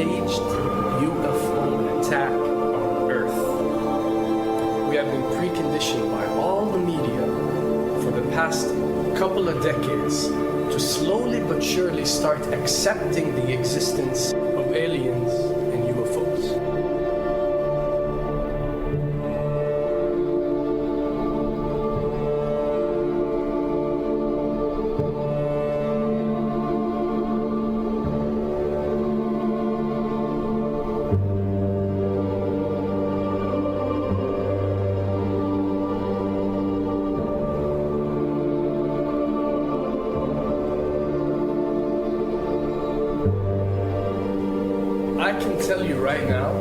staged UFO attack on Earth. We have been preconditioned by all the media for the past couple of decades to slowly but surely start accepting the existence of aliens and UFOs. I can tell you right now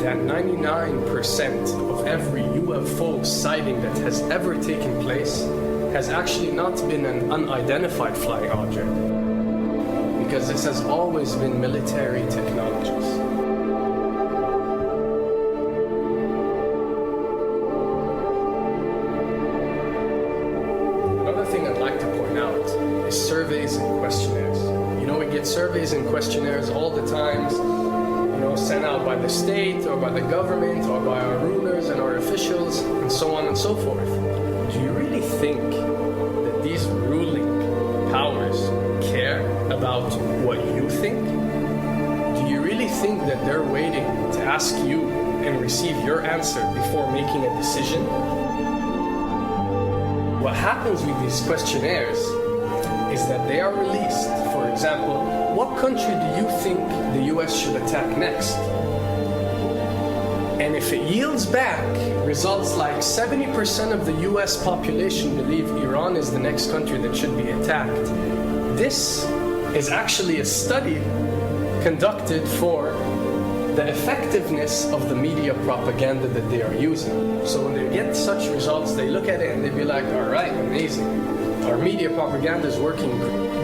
that 99% of every UFO sighting that has ever taken place has actually not been an unidentified flying object, because this has always been military technologies. Another thing I'd like to point out is surveys and questionnaires. You know, we get surveys and questionnaires all the time, sent out by the state or by the government or by our rulers and our officials and so on and so forth. Do you really think that these ruling powers care about what you think? Do you really think that they're waiting to ask you and receive your answer before making a decision? What happens with these questionnaires is that they are released. For example, what country do you think the US should attack next? And if it yields back results like 70% of the US population believe Iran is the next country that should be attacked, this is actually a study conducted for the effectiveness of the media propaganda that they are using. So when they get such results, they look at it and they be like, all right, amazing. Our media propaganda is working.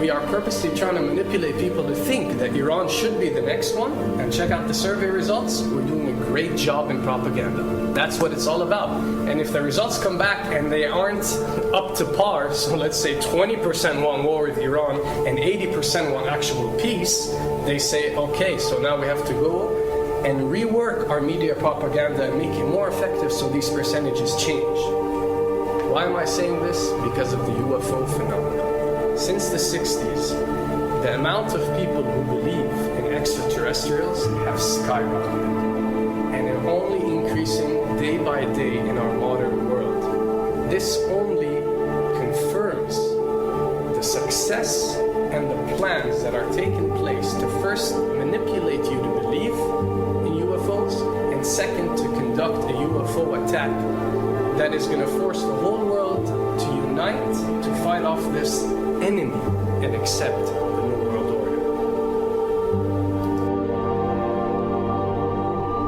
We are purposely trying to manipulate people to think that Iran should be the next one. And check out the survey results. We're doing a great job in propaganda. That's what it's all about. And if the results come back and they aren't up to par, so let's say 20% want war with Iran and 80% want actual peace, they say, okay, so now we have to go and rework our media propaganda and make it more effective so these percentages change. Why am I saying this? Because of the UFO phenomenon. Since the 60s, the amount of people who believe in extraterrestrials have skyrocketed, and are only increasing day by day in our modern world. This only confirms the success and the plans that are taking place to first manipulate you to believe in UFOs, and second, to conduct a UFO attack that is going to force the whole world to unite to fight off this enemy and accept the New World Order.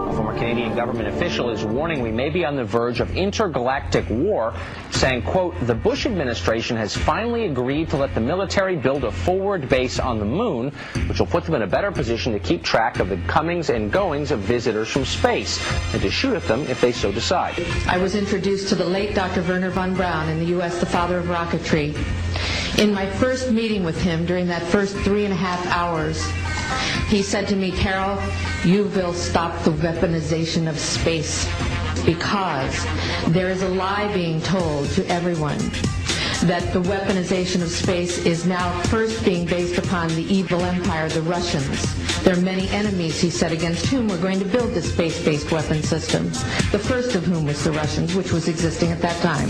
A former Canadian government official is warning we may be on the verge of intergalactic war, saying, quote, the Bush administration has finally agreed to let the military build a forward base on the moon, which will put them in a better position to keep track of the comings and goings of visitors from space, and to shoot at them if they so decide. I was introduced to the late Dr. Wernher von Braun in the U.S., the father of rocketry. In my first meeting with him, during that first 3.5 hours, he said to me, Carol, you will stop the weaponization of space, because there is a lie being told to everyone that the weaponization of space is now first being based upon the evil empire, the Russians. There are many enemies, he said, against whom we're going to build this space-based weapon system, the first of whom was the Russians, which was existing at that time.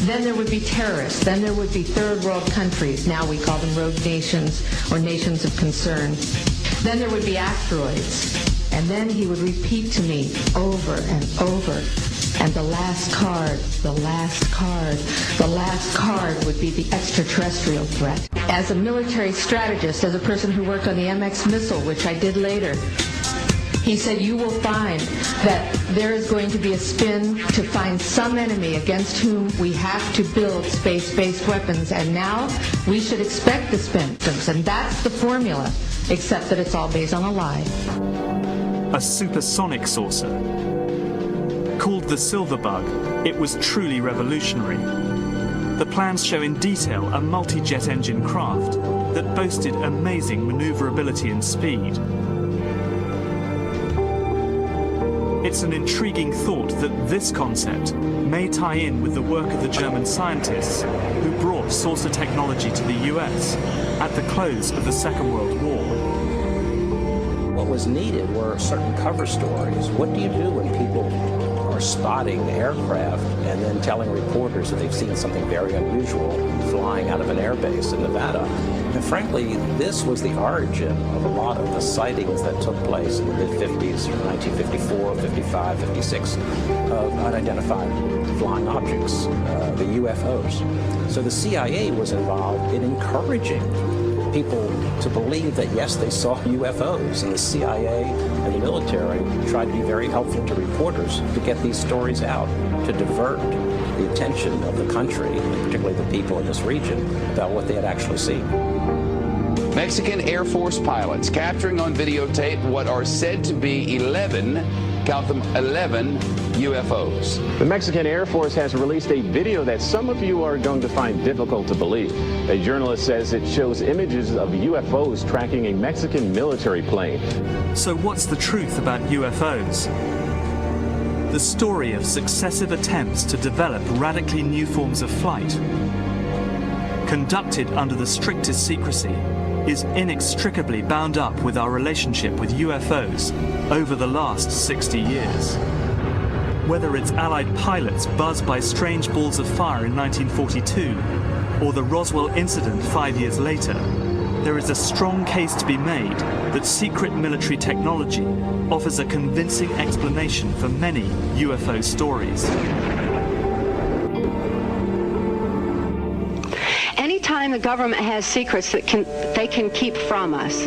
Then there would be terrorists. Then there would be third world countries. Now we call them rogue nations or nations of concern. Then there would be asteroids. And then he would repeat to me over and over, and the last card, the last card, the last card would be the extraterrestrial threat. As a military strategist, as a person who worked on the MX missile, which I did later, he said, you will find that there is going to be a spin to find some enemy against whom we have to build space-based weapons, and now we should expect the spin. And that's the formula, except that it's all based on a lie. A supersonic saucer. Called the Silver Bug, it was truly revolutionary. The plans show in detail a multi-jet engine craft that boasted amazing maneuverability and speed. It's an intriguing thought that this concept may tie in with the work of the German scientists who brought saucer technology to the US at the close of the Second World War. What was needed were certain cover stories. What do you do when people are spotting aircraft and then telling reporters that they've seen something very unusual flying out of an airbase in Nevada? And frankly, this was the origin of a lot of the sightings that took place in the mid-50s, 1954, 55, 56, of unidentified flying objects, the UFOs. So the CIA was involved in encouraging people to believe that, yes, they saw UFOs, and the CIA and the military tried to be very helpful to reporters to get these stories out, to divert the attention of the country, and particularly the people in this region, about what they had actually seen. Mexican Air Force pilots capturing on videotape what are said to be 11, count them, 11 UFOs. The Mexican Air Force has released a video that some of you are going to find difficult to believe. A journalist says it shows images of UFOs tracking a Mexican military plane. So what's the truth about UFOs? The story of successive attempts to develop radically new forms of flight, conducted under the strictest secrecy, is inextricably bound up with our relationship with UFOs over the last 60 years. Whether it's Allied pilots buzzed by strange balls of fire in 1942 or the Roswell incident 5 years later, there is a strong case to be made that secret military technology offers a convincing explanation for many UFO stories. Anytime the government has secrets that they can keep from us,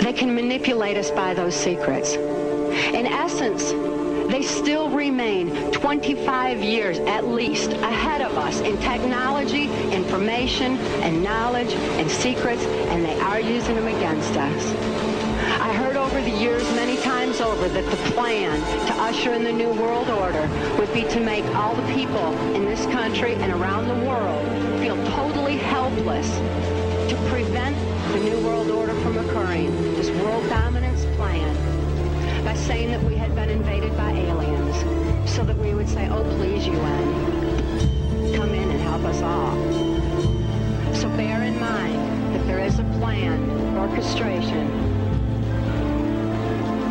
they can manipulate us by those secrets. In essence, they still remain 25 years at least ahead of us in technology, information, and knowledge and secrets, and they are using them against us. I heard over the years many times over that the plan to usher in the New World Order would be to make all the people in this country and around the world feel totally helpless to prevent the New World Order from occurring, this world dominance plan, by saying that we had been invaded by aliens, so that we would say, oh, please, UN, come in and help us all. So bear in mind that there is a planned orchestration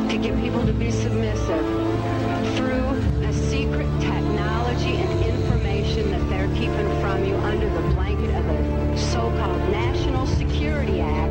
to get people to be submissive through a secret technology and information that they're keeping from you under the blanket of the so-called National Security Act.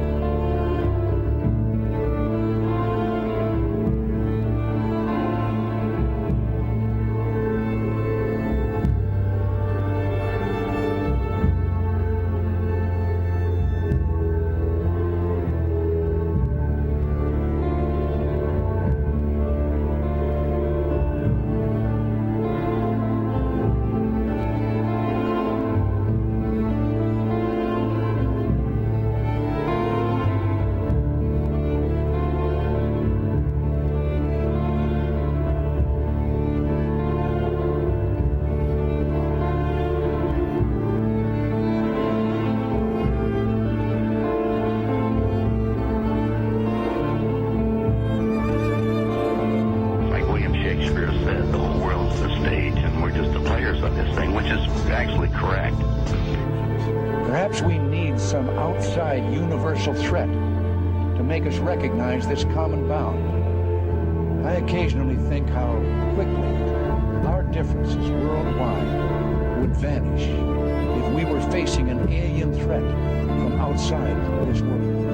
Perhaps we need some outside universal threat to make us recognize this common bound. I occasionally think how quickly our differences worldwide would vanish if we were facing an alien threat from outside this world.